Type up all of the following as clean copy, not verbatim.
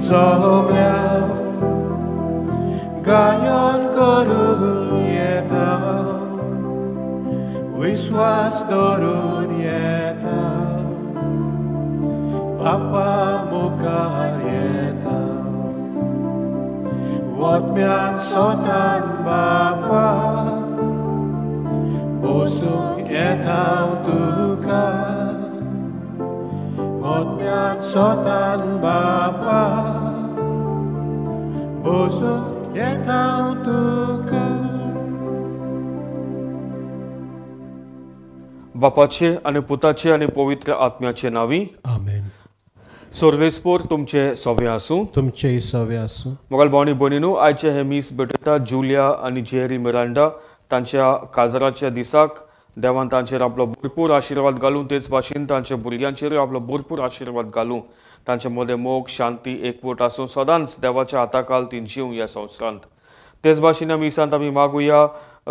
सगळ्या गाण्यान करून येता विश्वास दवरून येता बापा मुखार येता वोत्म्यान सोतान बापा बसूंक येता तुका वोत्म्यान सोतान बापा बसूंक येता तुका. बापाचे आणि पुताचे आणि पवित्र आत्म्याचे नावी आमेन. सर्वेस्पोर तुमचे सवे आसूं. तुमचे सवे आसूं. मोगाल भावनी भयणीनो, आयचे हे मीस भेटयता जुलिया आणि जेरी मिरांडा तांच्या काजराच्या दिसाक देवान तांचेर आपलो भरपूर आशिर्वाद घालूं, तेच भाशेन तांच्या भुरग्यांचेर आपलो भरपूर आशिर्वाद घालूं. तांचे मदें मोग शांती एकवट आसूं सदांच देवाच्या हाताखाल ती जीव ह्या संवसारांत. तेच भाशेन ह्या मिसांत आमी मागुया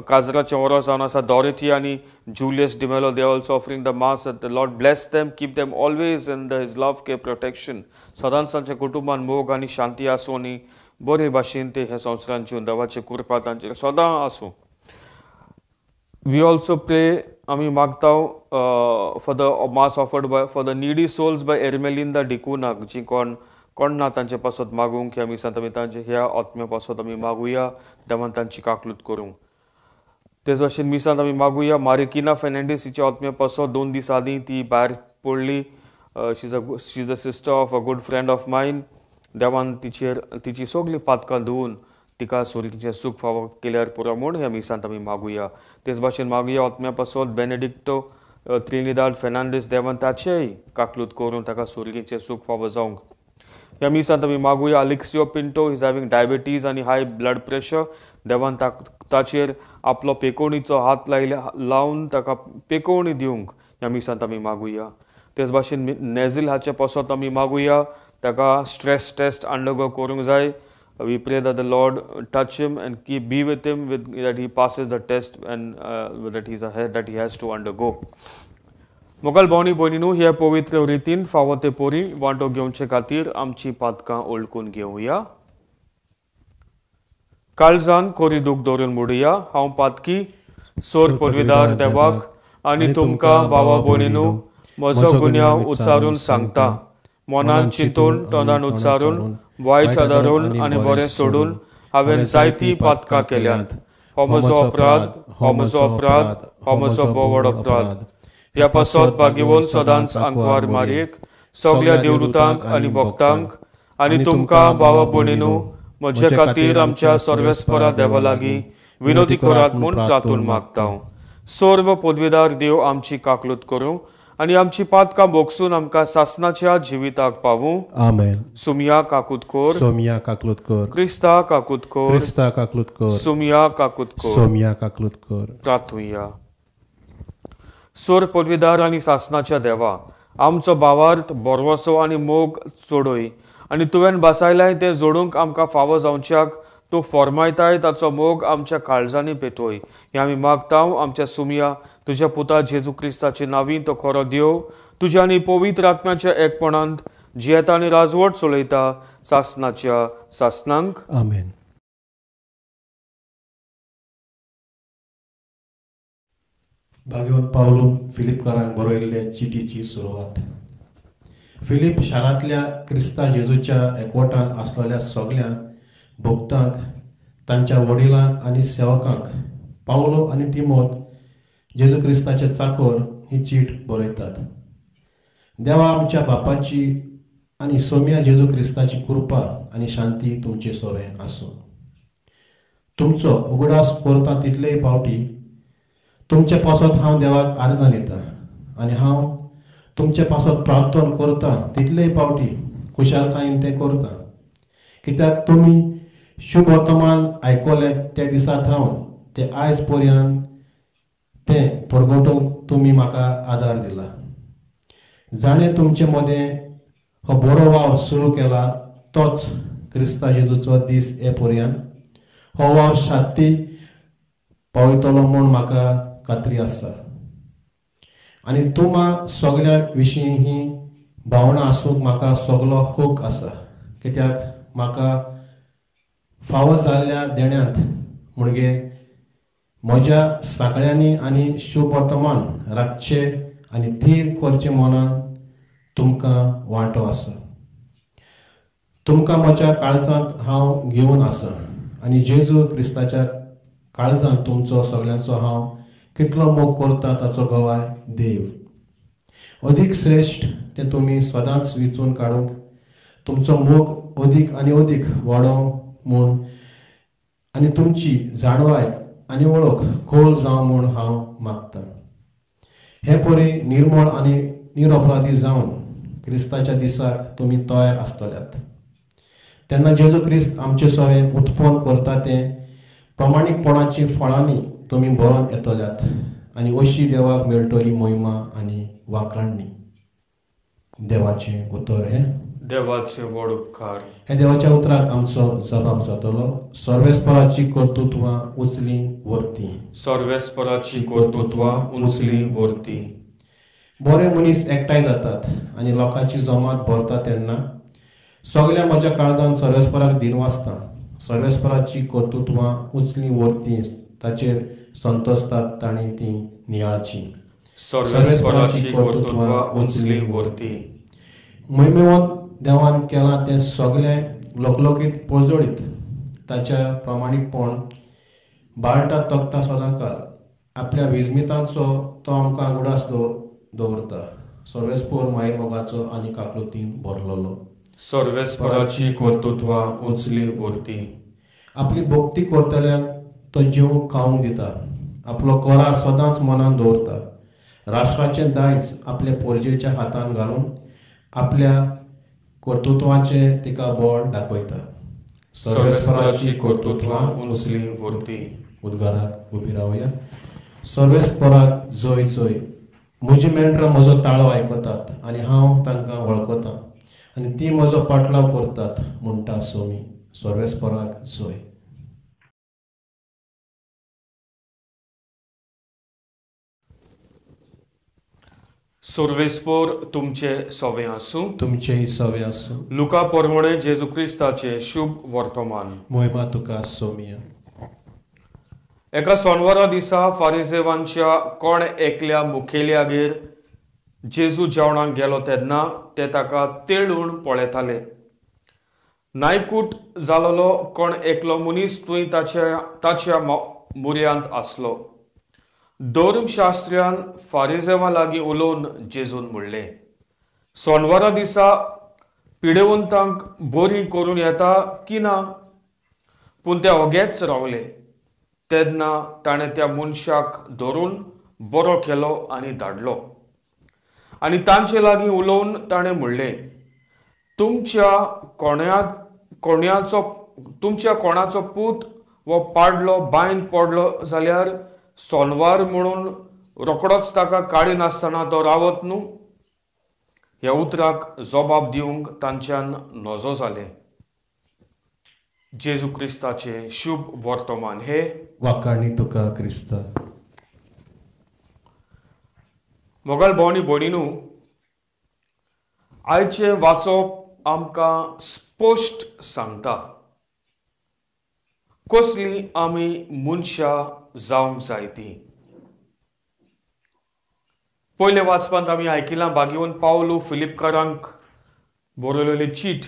काजराचे वरो जावन आसा डॉरेटी आणि Julius D'Mello. They also offering the mass. The Lord bless them, keep them always in the his love care protection. सदांच तांच्या कुटुंबान मोग आणि शांती आसूं आनी बरे भाशेन ते हे संवसारांत जीवन देवाची कृपा तांचेर सदां आसूं. वी ऑल्सो प्रे, आमी मागताव for the mass offered by for the needy souls by Ermelinda डिकुनाक, जी कोण ना तांचे पासत मागूंक ह्या मिसांत आमी तांचे ह्या आत्म्या पासत आमी मागुया देवान तांची काकलूत करूं. तेच भाशेन मिसांत आमी मागुया मारिकिना फेर्नांडीस हिच्या आत्म्या पासत 2 दीस आदीं ती भायर पडली. She is the sister of a good friend of mine. देवान तिची सगळी पातकां धुवन तिका सुरक्षेचें सूख फावो केल्यार पुरो म्हूण ह्या मिसांत आमी मागुया. तेच भाशेन मागुया आत्म्या पासत बेनेडिक्टो त्रिनिदाद फेर्नांडीस, देवान ताचेय काकलूत करून ताका सुरक्षेचें सूख फावो जावंक. ह्या मिसांत आमी मागुया अलेक्सियो पिंटो, इज हॅविंग डायबिटीज आनी हाय ब्लड प्रेशर. देवान ताचेर आपलो पेकोवणीचो हात लावन ताका पेकोवणी दिवंक ह्या मिसांत आमी मागुया. तेच भाशेन नेझिल हाचे पासत आमी मागुया ताका स्ट्रेस टेस्ट अंडरगो करूंक जाय. वी प्रे that the Lord touch him and be with him that he passes the test and that he has to undergo. मोगाल भावनी भयणीनो, ह्या पवित्र रितीन फावो ते पोरी वांटो घेवचे खातीर आमची पातकां ओळखून घेवया. काळजान कोरी दूख दवरून मोडुया. हांव पातकी सोर पदवीदार देवाक आनी तुमकां भावा भयणीनो म्हजो गुन्यांव उच्चारून सांगता. मनान चिंतून तोंडान उच्चारून वायट आदारून आनी बरें सोडून हांवें जायती पातकां केल्यांत. हो म्हजो अपराध, हो म्हजो अपराध, हो म्हजो बोवड अपराध. ह्या पासत भागिवून सदांच आंकवार मारयेक सगळ्या देवदूतांक आनी भक्तांक आनी तुमकां भावा भयणीनो म्हजे खातीर आमच्या सर्वेस्परा देवा लागीं विनोदी करात म्हूण प्रार्थून मागता. सर्व पदवीदार देव आमची काकलूत करूं आनी आमची पातकां भोगसून आमकां सासणाच्या जिविताक पावूं. आमेन. सुमिया काकूत कोर. सोमिया काकलूत कोर. क्रिस्ता काकूत कोर. क्रिस्ता काकलूत कोर. सुमिया काकूत कोर. सोमिया काकलूत कोर. प्रार्थुया. सोर पदवीदार आनी सासणाच्या देवा, आमचो भावार्थ बोरवोसो आनी मोग जोडोय आनी तुवें बसायलाय ते जोडूंक आमकां फावो जावच्याक तूं फॉर्मायताय ताचो मोग आमच्या काळजांनी पेटोय. हें आमी मागतांव आमच्या सुमिया तुज्या पुता जेजू क्रिस्ताचे नांवीं तो खरो देव तुज्या आनी पवित्र आत्म्याच्या एकपणांत जियेता आनी राजवट चलयता सासणाच्या सासणांक. आमेन. भाग्यवंत पावलून फिलिपकारांक बरयल्ले चिटीची सुरवात. फिलिप शारांतल्या क्रिस्ता जेजूच्या एकवटान आसलेल्या सगळ्या भक्तांक, तांच्या वडिलांक आनी सेवकांक पावलो आनी तिमोथ जेजू क्रिस्ताचे चाकोर ही चीट बरयतात. देवा आमच्या बापाची आनी सोम्या जेजू क्रिस्ताची कृपा आनी शांती तुमचे सोवे आसूं. तुमचो उगडास करता तितलेय पावटी तुमचे पासत हांव देवाक आर्गां दिता आनी हांव तुमचे पासत प्रार्थना करता तितलेय पावटी कुशालकायेन तें करता. कित्याक तुमी शुभ वर्तमान आयकले त्या दिसा थावन ते आयज पर्यंत तें परगटूंक तुमी म्हाका आदार दिला. जाणें तुमचे मदें हो बरो वावर सुरू केला तोच क्रिस्ता जेजूचो दीस हे पर्यंत हो वावर शांती पावयतलो म्हूण म्हाका खात्री आसा. आनी तुम्हा सगळ्या विशीं ही भावना आसूंक म्हाका सगळो हूक आसा. कित्याक म्हाका फावो जाल्ल्या देण्यांत म्हणजे म्हज्या साकळ्यांनी आनी शुभ वर्तमान राखचे आनी थीर करचे मनान तुमकां वांटो आसा. तुमकां म्हज्या काळजांत हांव घेवन आसा आनी जेजू क्रिस्ताच्या काळजांत तुमचो सगळ्यांचो हांव कितलो मोग करता ताचो गवाय देव. अदीक श्रेश्ठ ते तुमी सदांच विचून काडूंक तुमचो मोग अदीक आनी अदीक वाडोवंक म्हूण आनी तुमची जाणवाय आनी वळख खोल जावं म्हूण हांव मागतां. हे परी निर्मळ आनी निरपराधी जावन क्रिस्ताच्या दिसाक तुमी तयार आसतल्यात. तेन्ना जेजू क्रिस्त आमचे सवे उत्पन्न करता ते प्रमाणीकपणाची फळांनी तुमी बरोवन येतल्यात आनी अशी देवाक मेळटली महिमा आनी वाखाणणी. देवाचें उतर हे देवाचे व्हड उपकार. हे देवाच्या उतराक आमचो जबाब जातलो. सर्वेस्पराची कर्तृत्वां उचली व्हरती. सर्वेस्पराची कर्तृत्वां उंचली व्हरती. बरे मनीस एकठांय जातात आनी लोकांची जमात भरता तेन्ना सगळ्या म्हज्या काळजांत सर्वेस्पराक दिनवासता. सर्वेस्पराची कर्तृत्वां उचली व्हरती ताचेर संतोसतात तांणी ती नियाळची. सर्वेस्पराची कर्तृत्वां उंचली व्हरती. महिमेवंत देवान केलां तें सगळें लोकलोकीत पळजोडीत ताच्या प्रामाणीकपण बाळटा तगता सदांकाळ. आपल्या विजमितांचो तो आमकां उडास दवरता. सर्वेस्पर माये मोगाचो आनी काकलुतीन भरलेलो. सर्वेस्पराची कर्तृत्वां उंचली व्हरती. आपली भक्ती करतल्यांक तो जीव खावंक दिता. आपलो कोरार सदांच मनान दवरता. राष्ट्राचें दायज आपल्या पोरजेच्या हातान घालून आपल्या कर्तृत्वाचे तिका बळ दाखयता. सर्वेस्पराची कर्तृत्वां उंचली व्हरती. उद्गाराक उबी रावया. सर्वेस्पराक जय जय. म्हजी मेंढरां म्हजो ताळो आयकतात आनी हांव तांकां वळखतां आनी ती म्हजो पाटलाव करतात म्हणटा सोमी. सर्वेस्पराक जय. सर्वेस्पर तुमचे सवे आसूं. तुमचेय सवे आसूं. लुका परमणे जेजू क्रिस्ताचे शुभ वर्तमान. मोहिमा तुका सोमिया. एका सोनवारा दिसा फारिसेवांच्या कोण एकल्या मुखेल्यागेर जेजू जेवणाक गेलो तेन्ना ते ताका तेळून पळयताले. नायकूट जालोलो कोण एकलो मनीस थंय ताच्या मुर्यांत आसलो. धर्मशास्त्र्यान फारिसेवां लागीं उलोवन जेजून म्हणलें, सोनवारा दिसा पिडेवंतांक बरी करून येता की ना? पूण ते ओगेच रावले. तेन्ना ताणें त्या मनशाक धरून बरो केलो आनी धाडलो. आनी तांचे लागीं उलोवन ताणें म्हणलें, तुमच्या कोणाचो पूत वो पाडलो बायन पडलो जाल्यार सोनवार म्हणून रोखडोच ताका काडी नासतना तो रावत न्हू? ह्या उतराक जबाब दिवंक तांच्यान नजो जालें. जेजू क्रिस्ताचे शुभ वर्तमान. हे वाखाणी तुका क्रिस्ता. मोगाल भोवणी भोणीनू, आयचे वाचप आमकां स्पश्ट सांगता कसली आमी मनशां जावंक जाय ती. पयले वाचपांत आमी आयकिलां भाग्यवंत पावलू फिलिपकारांक बरयलेली चीट.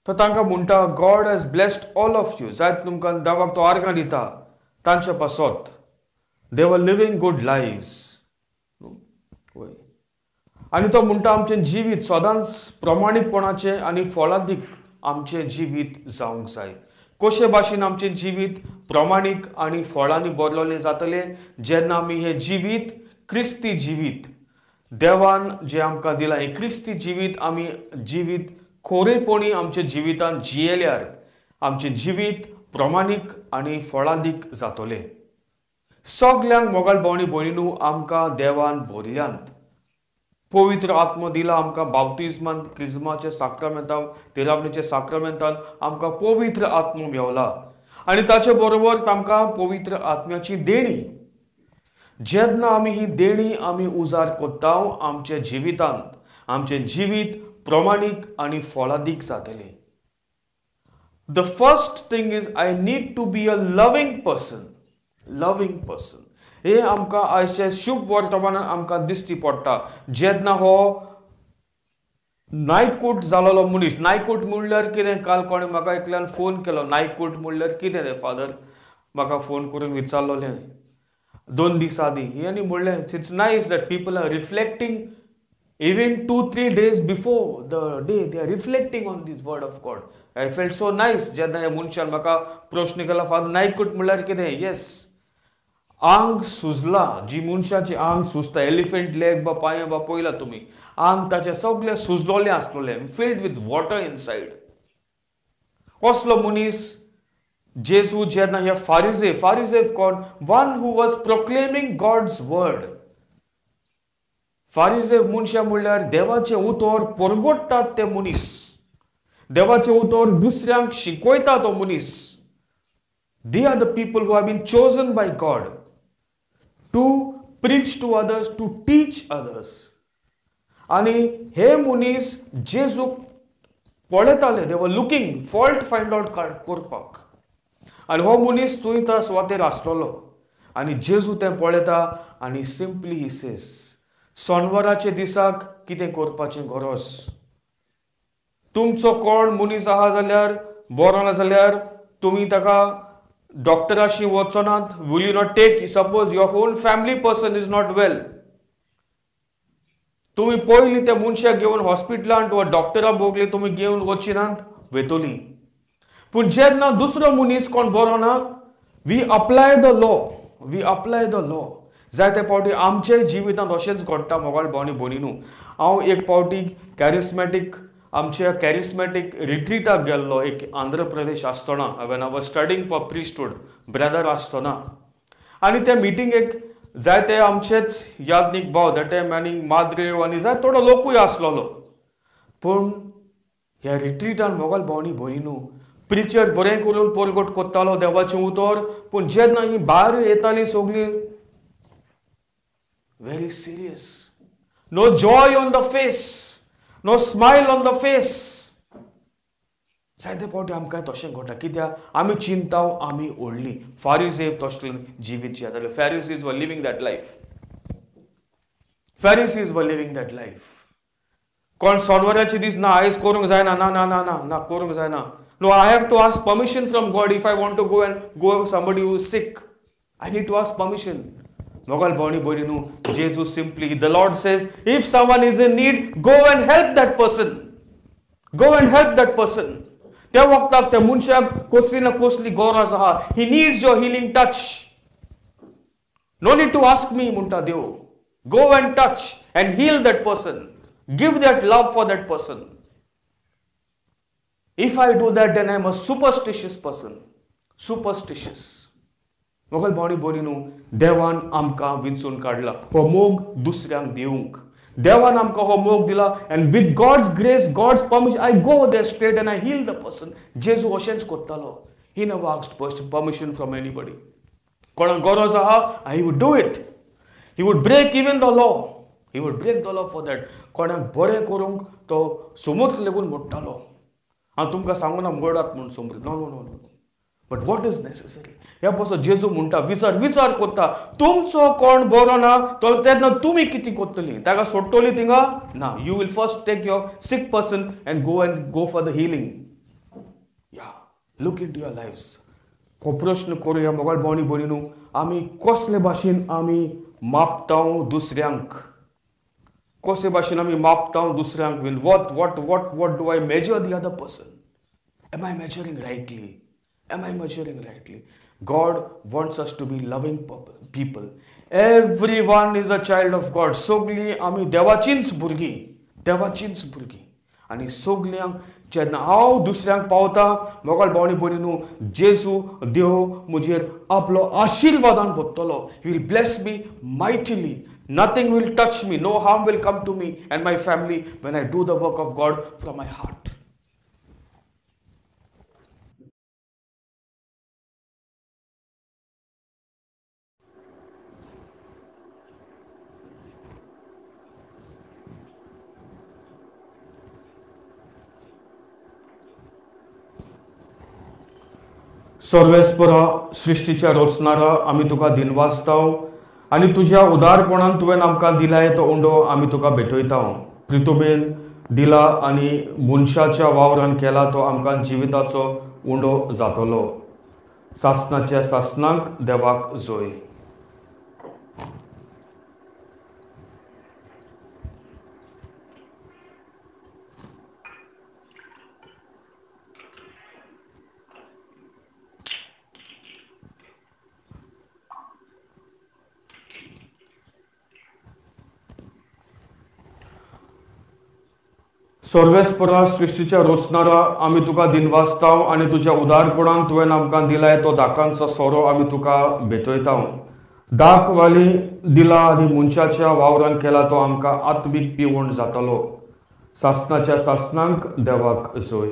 तो तांकां म्हणटा, God has blessed all of you. जायत तुमकां देवाक तो आर्गां दिता तांच्या पासत. दे वर लिव्हिंग गुड लायव्स. आनी तो म्हणटा आमचें जिवीत सदांच प्रमाणीकपणाचें आनी फळादीक आमचें जिवीत जावंक जाय. कशे भाशेन आमचें जिवीत प्रमाणीक आनी फळांनी भरलेलें जातलें जेन्ना आमी हें जिवीत क्रिस्ती जिवीत देवान जें आमकां दिलां हें क्रिस्ती जिवीत आमी जिवीत खोरेपणी आमच्या जिवितांत जियेल्यार आमचें जिवीत प्रमाणीक आनी फळादीक जातलें. सगल्यांक मोगाळ भोवणी भयणीनू आमकां देवान भरल्यांत पवित्र आत्मो दिला. आमकां बाप्तिस्मान क्रिस्माच्या साक्रामेंतान तिरावणेच्या साक्रामेंतान आमकां पवित्र आत्मो मेवला आनी ताचे बरोबर आमकां पवित्र आत्म्याची देणी. जेन्ना आमी ही देणी आमी उजार कोत्ता आमच्या जिवितांत आमचें जिवीत प्रामाणिक आणि फळादीक जातले. The first thing is I need to be a loving person. Loving person. हे आमकां आयचे शुभ वर्तमानान आमकां दिश्टी पडटा. जेन्ना हो नायकूट जालोलो मनीस, नायकूट म्हणल्यार कितें, काल कोणें म्हाका एकल्यान फोन केलो, नायकूट म्हणल्यार कितें रे फादर, म्हाका फोन करून विचारलोलें 2 दीस आदीं. आनी म्हणलें it's nice that people are reflecting even 2-3 days before the day they are reflecting on this word of God. I felt so nice. जेन्ना ह्या मनशान म्हाका प्रश्न केला, फादर नायकूट म्हणल्यार कितें? येस, आंग सुजला, जी मनशाची आंग सुजता, एलिफंट लेग बा पांय बा पळयला तुमी, आंग ताचें सगळें सुजलोलें आसलोलें, फिल्ड विथ वॉटर इनसायड. कसलो मनीस जेजू जेन्ना ह्या फारिझेव कोण? One who was proclaiming God's word. फारिझेव मनशां म्हणल्यार देवाचें उतर परगोडटात ते मनीस, देवाचें उतर दुसऱ्यांक शिकयता तो मनीस. They are the people who have been chosen by God to preach to others, to teach others. आणि हे मनीस जेजूक पळयताले, they were looking fault find out करपाक. आणि हो मनीस थंय त्या सुवातेर आसलोलो आनी जेजू तें पळयता आनी सिंपली ही सेज, सोनवाराचे दिसाक कितें करपाचें गरज? तुमचो कोण मनीस आहा जाल्यार, बरो ना जाल्यार तुमी ताका डॉक्टराशी वचनात. Will you not take, suppose your own family person is not well, तुमी पयलीं त्या मनशाक घेवन हॉस्पिटलांत वा डॉक्टरा बोगले तुमी घेवन वचिनात, वेतोली. पूण जेन्ना दुसरो मनीस कोण बरो ना, वी अप्लाय द लॉ. जायते फावटी आमचे जिवितांत अशेंच घडटा मोगाळ भावनी भयणीनू. हांव एक फावटी आमच्या कॅरिस्मॅटीक रिट्रीटाक गेल्लो, एक आंध्र प्रदेश आसतना, when I was studying for priesthood, brother आसतना. आनी त्या मिटिंगेक जायते आमचेच याज्ञीक भाव, दॅट टायम आनी माद्रेव आनी जाय थोडो लोकूय आसलोलो. पूण ह्या रिट्रीटान मोगाळ भावनी भयणीनू, प्रिचर बरें करून परगट कोत्तालो देवाचें उतर, पूण जेन्ना ही भायर येतालीं सगळीं very serious. No joy on the face, no smile on the face. जायते फावटी आमकां तशें घडटा. कित्याक आमी चिंताव आमी व्हडलीं. फारिझेव तसलें जिवीत जियेताले. फॅरिसीज वर लिव्हिंग दॅट लायफ. कोण सोनवाराचे दीस ना, आयज करूंक जायना, ना ना ना ना ना करूंक जायना. No, I have to ask permission from God if I want to go somebody who is sick. I need to ask permission. मोगाळ भावनी भयणीनू, जेजू simply, the Lord says, if someone is in need, go and help that person. त्या वक्ताक त्या मनशाक कसली ना कसली गरज आहा. He needs your healing touch. No need to ask me म्हणटा देव. Go and touch and heal that person. Give that love for that person. If I do that, then I am a superstitious person. मोगल भावनी भयणीनू, देवान आमकां विंचून काडला हो मोग दुसऱ्यांक दिवंक. देवान आमकां हो मोग दिला, and with God's grace, God's permission, I go there straight and I heal the person. जेजू अशेंच कोत्तालो. He never asked permission from anybody. कोणाक गरज आहा, he would do it. He would break even the law for that. कोणाक बरें करूंक तो समोर लेगून मोडटालो. हांव तुमकां सांगूना मोडात म्हूण समोर. No. But what is necessary? ह्या पासून जेजू म्हणटा, विचार कोत्ता. तुमचो कोण बरो ना, तेन्ना तुमी कितें कोत्तली? ताका सोडटली थिंगा? ना. You will first take your sick person and go for the healing. Yeah, look into your lives. हो प्रश्न करूया मोगाळ भावनी भयणीनू, आमी कसले भाशेन आमी मापताव दुसऱ्यांक? कसले भाशेन आमी मापताव दुसऱ्यांक? Well what do I measure the other person? Am I measuring rightly? God wants us to be loving people. Everyone is a child of God. सगळीं आमी देवाचींच भुरगीं. आनी सगळ्यांक जेन्ना हांव दुसऱ्यांक पावता, मोगाळ भावनी भयणीनू, जेजू देव म्हजेर आपलो आशिर्वादान भरतलो. He will bless me mightily. Nothing will touch me. No harm will come to me and my family when I do the work of God from my heart. सर्वेस्परा सृष्टीच्या रचणारा आमी तुका दिनवासताव आनी तुज्या उदारपणान तुवें आमकां दिलाय तो उंडो आमी तुका भेटयताव. प्रितुबेन दिला आनी मनशाच्या वावरान केला तो आमकां जिविताचो उंडो जातलो. सासणाच्या सासणांक देवाक जोय. सर्वेस्परा सृष्टीच्या रचणारा आमी तुका दिनवासताव आनी तुज्या उदारपणान तुवें आमकां दिलाय तो दाकांचो सोरो आमी तुका भेटयताव. दाक वाली दिला आनी मनशाच्या वावरान केला तो आमकां आत्मीक पिवण जातलो. सासणाच्या सासणांक देवाक जोय.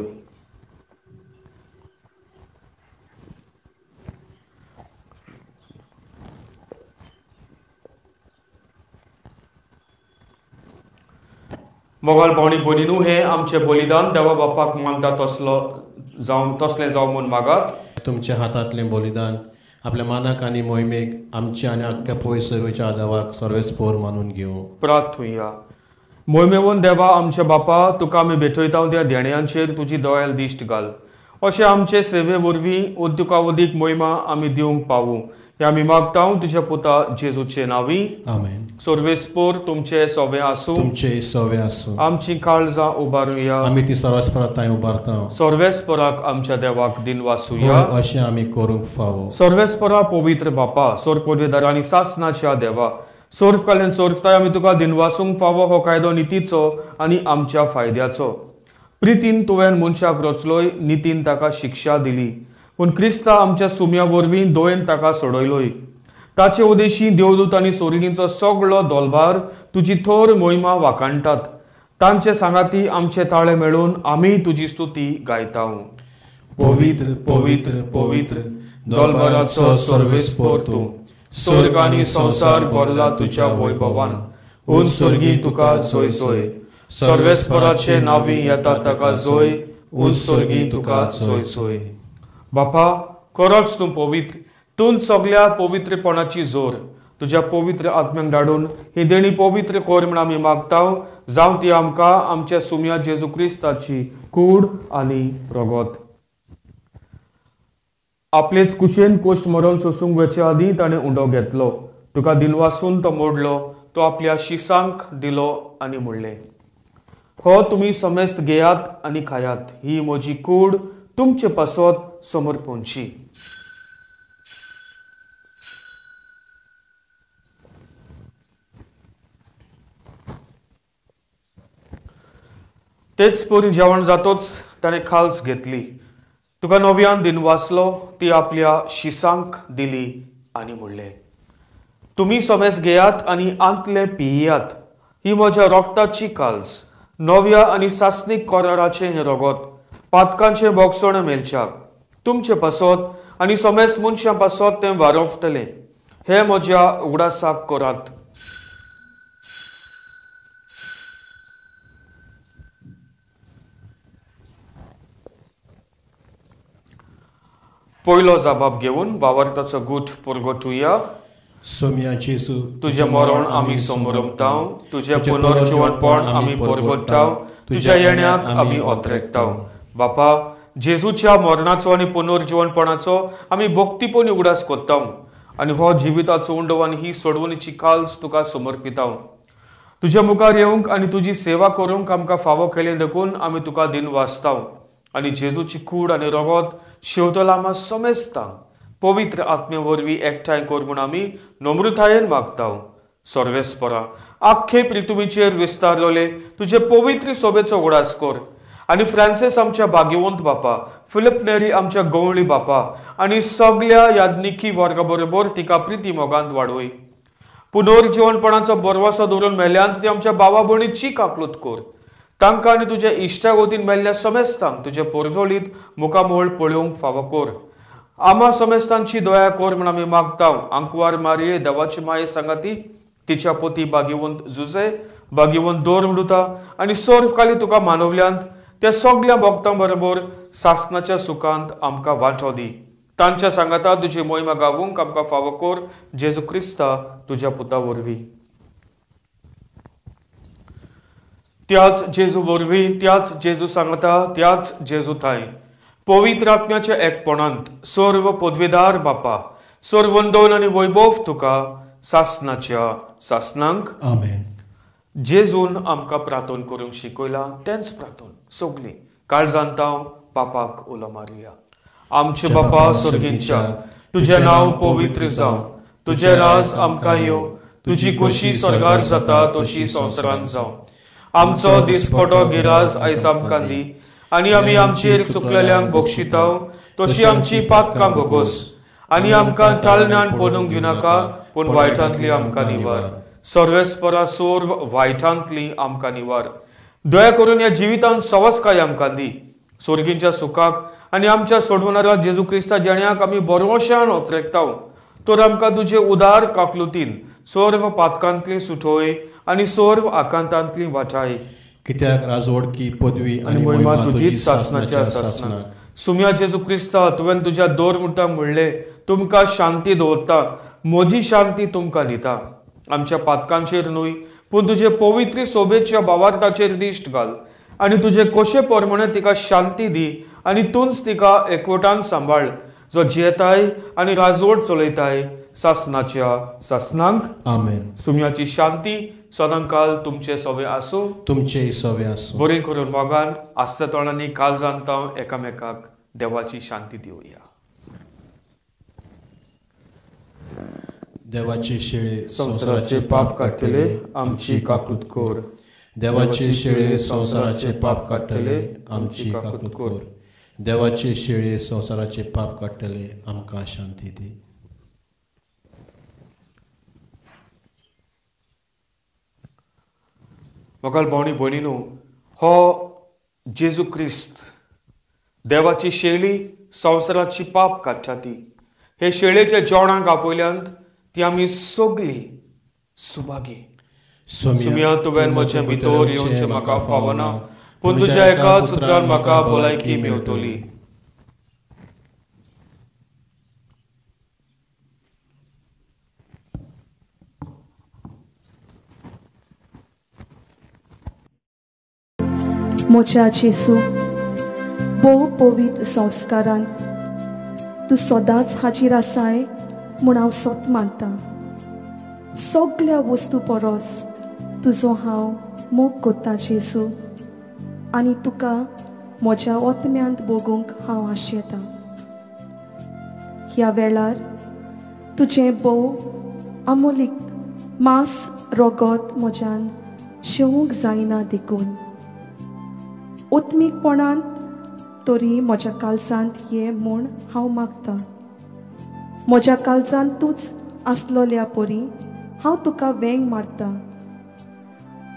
मोगाल भोवणी भयणीनू हे आमचे बलिदान देवा बापाक मानता तसलें जावं म्हूण मागात. तुमच्या हातांतलें बलिदान आपल्या मानाक आनी मोहिमेक आमच्या आनी आख्ख्या पयसच्या देवाक सर्वेस्पोर मानून घेवं. प्रार्थुया. मोहिमेवून देवा आमच्या बापा तुका आमी भेटयताव त्या देण्यांचेर तुजी दयाल दिश्ट घाल. अशें आमचे सेवे वरवीं तुका अदीक मोहिमा आमी दिवंक पावूं हे आमी मागताव तुज्या पुता जेजूचे नांवी. आमेन. सर्वेस्पोर तुमचे सोवे आसूं. तुमचे सवे आसूं. आमची काळजां उबारुया. आमी ती सर्वेस्पराताय उबारताव. सर्वेस्पराक आमच्या देवाक दिन वासुया. अशें आमी करूंक फावो. सर्वेस्परा पवित्र बापा सोर पदवेदारांनी सासणाच्या देवा सोर्फ काल्यान सोर्फताय आमी तुका दिनवासूंक फावो हो कायदो नितीचो आनी आमच्या फायद्याचो. प्रितीन तुवें मनशाक रचलोय नितीन ताका शिक्षा दिली पूण क्रिस्ता आमच्या सुम्या वरवीं दोयेन ताका सोडयलोय. ताचे उदेशी देवदूत आनी सोरिणीचो सगळो दोलबार तुजी थोर मोहिमा वाकाणटात. तांचे सांगाती आमचे ताळे मेळून आमी तुजी स्तुती गायताव. पवित्र पवित्र पवित्र दोलबाराचो सर्वेस्पोर तूं. स्वर्ग आनी संसार भरला तुज्या वैभवान. ऊन स्वर्गी तुका जोय जोय. सर्वेस्पराचे नांवी येता ताका जोय. ऊन स्वर्गी तुका जोय जोय. बापा खरोच तूं पवित्र. तूं सगळ्या पवित्रपणाची जोर तुज्या पवित्र आत्म्याक धाडून ही देणी पवित्र कोर म्हण आमी मागताव. जावं ती आमकां आमच्या सुम्या जेजू क्रिस्ताची कूड आनी रगत. आपलेच कुशेन कोश्ट मरण सोसूंक वेचे आदीं ताणें उंडो घेतलो. तुका दिनवासून तो मोडलो. तो आपल्या शिसांक दिलो आनी म्हणलें हो तुमी समेस्त घेयात आनी खायात. ही म्हजी कूड तुमचे पासत समर्पणची. तेच परी जेवण जातोच ताणें खाल्स घेतली. तुका नव्यान दिनवासलो ती आपल्या शिसांक दिली आनी म्हणलें तुमी समेस्त घेयात आनी आंतले पियेयात. ही म्हज्या रोगताची काल्स नव्या आनी सासणीक कराराचें हें रगत पातकांचे बोगसण मेलच्याक तुमचे पासत आनी समेस्त मनशां पासत तें वारवतलें. हे म्हज्या उगडासाक करात. पयलो जबाब घेवन भावार्थाचो गूठ पुरगोटुया. सोम्या जेजू तुझे मरण आमी समरमताव. तुझे पुनर्जीवनपण आमी परगोडटाव. तुज्या येण्याक आमी ओतरेकताव. बापा जेजूच्या मरणाचो आनी पुनर्जीवनपणाचो आमी भक्तीपणी उगडास कोत्ताव आनी हो जिविताचो उंडो आनी ही सोडवणीची काल्स तुका समर्पिताव. तुज्या मुखार येवंक आनी तुजी सेवा करूंक आमकां फावो केलें देखून आमी तुका दिन वाचताव आनी जेजूची कूड आनी रगत शेवतला आमा समेस्तांक पवित्र आत्मे वरवीं एकठांय कर म्हूण आमी नम्रतायेन मागताव. सर्वेस्परा आख्खे पृथ्वीचेर विस्तारलोले तुजे पवित्र सोबेचो उगडास कर आनी फ्रांसीस आमच्या भाग्यवंत बापा फिलिप नेरी आमच्या गवळी बापा आनी सगळ्या याज्ञिकी वर्गा बरोबर तिका प्रिती मोगांत वाडोय. पुनर्जीवनपणाचो बरवसो दवरून मेल्यांत ती आमच्या भावा भयणीची काकलूत कर. तांकां आनी तुज्या इश्टा वतीन मेल्ल्या समेस्तांक तुजे पोरजोळीत मुखामोळ पळोवंक फावो कर. आमा समेस्तांची दया कर म्हण आमी मागताव. आंकवार मारये देवाची माये सांगाती तिच्या पती भाग्यवंत जुजे भाग्यवंत दोर मृता आनी सर्व काली तुका मानवल्यांत त्या सगळ्या भक्तां बरोबर सासणाच्या सुखांत आमकां वांटो दी. तांच्या सांगाता तुजी मोहिमा गावूंक आमकां फावो कोर जेजू क्रिस्ता तुज्या पुता वरवीं. त्याच जेजू वरवीं, त्याच जेजू सांगता, त्याच जेजू थाय पवित्र आत्म्याच्या एकपणांत सर्व पदवीदार बापा सर्वंदोन आनी वैभव तुका सासनाच्या सासनांक. आमेन. जेजून आमकां प्रार्थना करूंक शिकयला तेंच प्रार्थना सगळीं काळजांत पापाक उलो मारुया. आमचे बापा स्वर्गींच्या, तुझें नांव पवित्र जावं, तुझें राज आमकां येवं, तुजी खोशी स्वर्गार जाता तशी संवसारांत जावं. आमचो दिसपटो गिराज आयज आमकां दी, आनी आमी आमचेर चुकलेल्यांक बक्षिताव तशी आमची पातकां भोगोस, आनी आमकां चालण्यान पडूंक दिनाका, पूण वायटांतली आमकां निवार. सर्वेस्परा सोर्व वायटांतली आमकां निवार. दया करून ह्या जिवितांत सवस्काय आमकां दी. स्वर्गींच्या सुखाक आनी आमच्या सोडवणारा जेजू क्रिस्ता जेण्याक आमी बरोवशान ओतरेकताव, तर आमकां तुजे उदार काकलुतीन सर्व पातकांतली सुटोय आनी सर्व आकांतांतली वाटाय. कित्याक राजवडकी पदवी आनी महिमा तुजीच सासनाच्या सासनाक. सुम्या जेजू क्रिस्ता, तुवें तुज्या दोर मुठां म्हणलें, तुमकां शांती दवरता, म्हजी शांती तुमकां दिता. आमच्या पातकांचेर न्हय, पूण तुजे पवित्र सोबेच्या भावार्थाचेर दिश्ट घाल, आनी तुजे कोशे परमणे तिका शांती दी, आनी तूंच तिका एकवटान सांबाळ, जो जियेताय आनी राजवट चलयताय सासनाच्या सासनांक. आमेन. सुम्याची शांती सदांकाल तुमचे सवे आसूं. तुमचे सवे आसूं. बरें करून मोगान आस्ते तोंडांनी काळजांत एकामेकाक देवाची शांती दिवया. देवाचे शेळे संवसाराचे पाप काडटले आमची काकूत कोर. देवाचे शेळे संवसाराचे पाप काडटले आमची काकूत कोर. देवाचे शेळे संवसाराचे पाप काडटले आमकां शांती दी. मोगाल भावणी भयणीनो, हो जेजू क्रिस्त देवाची शेळी संवसाराची पाप काडटा ती. हे शेळेच्या जेवणाक आपयल्यांत ती आमी सगळीं सुभागी. सुम्या तुवें म्हजे भितर येवचें म्हाका फावना, पूण तुज्या एकाच उतरान म्हाका भलायकी मेवतली. म्हज्या जेजू, भोव पवित्र संस्कारान तूं सदांच हाजीर आसाय म्हूण हांव सोत मानता. सगळ्या वस्तू परस तुजो हांव मोग कोत्ता जेजू, आनी तुका म्हज्या ओतम्यांत भोगूंक हांव आशेतां. ह्या वेळार तुजें भोव अमोलीक मांस रोगोत म्हज्यान शेवूंक जायना देखून. ओतमीकपणान तरी म्हज्या काळजांत ये म्हूण हांव मागतां. म्हज्या काळजांत तूंच आसलोल्या परी हांव तुका वेंग मारतां,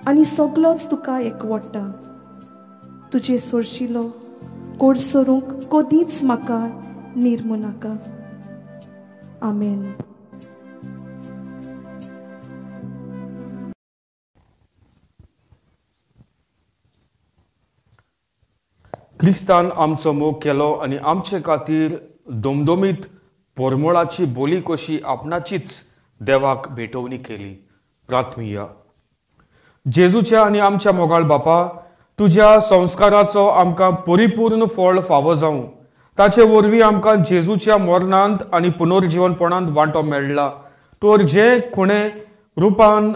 आनी सगळोच तुका एकवडटा. तुजे सोरशिलो कोड सोरूंक कदींच म्हाका निर्मू नाका. आमेन. क्रिस्तान आमचो मोग केलो आनी आमचे खातीर दोमदोमीत परमळाची बोली कशी आपणाचीच देवाक भेटवणी केली. प्रार्थुया. जेजूच्या आनी आमच्या मोगाळ बापा, तुज्या संस्काराचो आमकां परिपूर्ण फळ फावो जावं. ताचे वरवीं आमकां जेजूच्या मरणांत आनी पुनर्जीवनपणांत वांटो मेळ्ळा. तर जे कोणे रुपान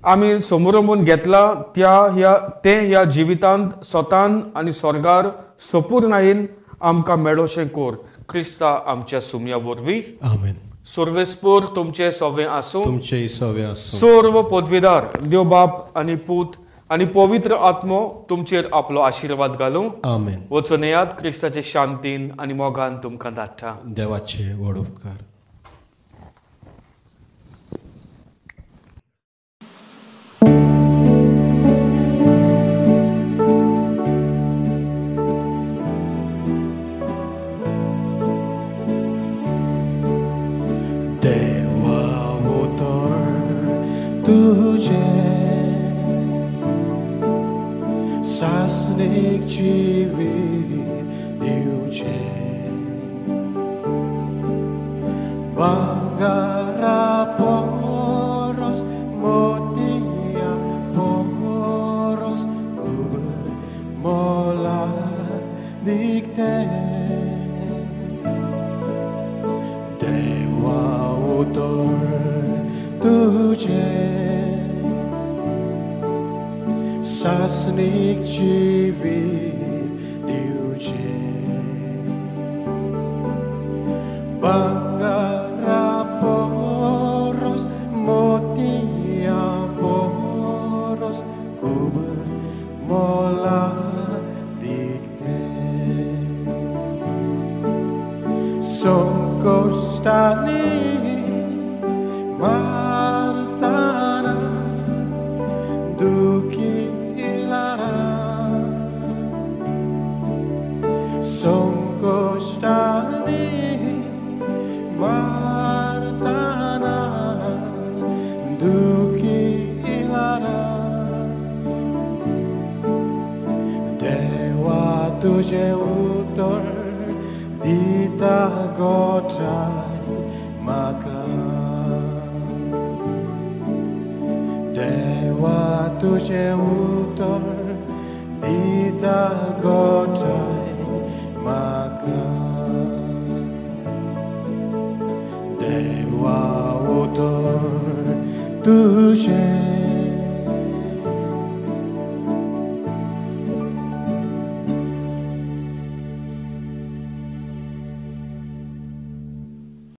आमी समोरमून घेतला ते ह्या जिवितांत स्वतान आनी स्वर्गार सपूर्णायेन आमकां मेळोशें कोर. क्रिस्ता आमच्या सुम्या वरवीं. आमेन. सर्वेस्पूर तुमचे सवे आसूं. तुमचे सवे आसूं. सर्व पदवीदार देव बाप आनी पूत आनी पवित्र आत्मो तुमचेर आपलो आशिर्वाद घालूं. आमेन. वचून येयात क्रिस्ताचे शांतीन आनी मोगान तुमकां धाडटा. देवाचे व्हड उपकार. सासनेक जिवीत दिवचें. Bangara poros motia poros kuber mola dikte Dewa utor tuje Sasnik civi diuce Bangara poros motia poros kuber mola dikte Songkostani martana duki ilara Songkostani martana duki ilara Dewa tuje utor dita gotai maka Dewa tuje utor dita gotai maka Dewa utor tuje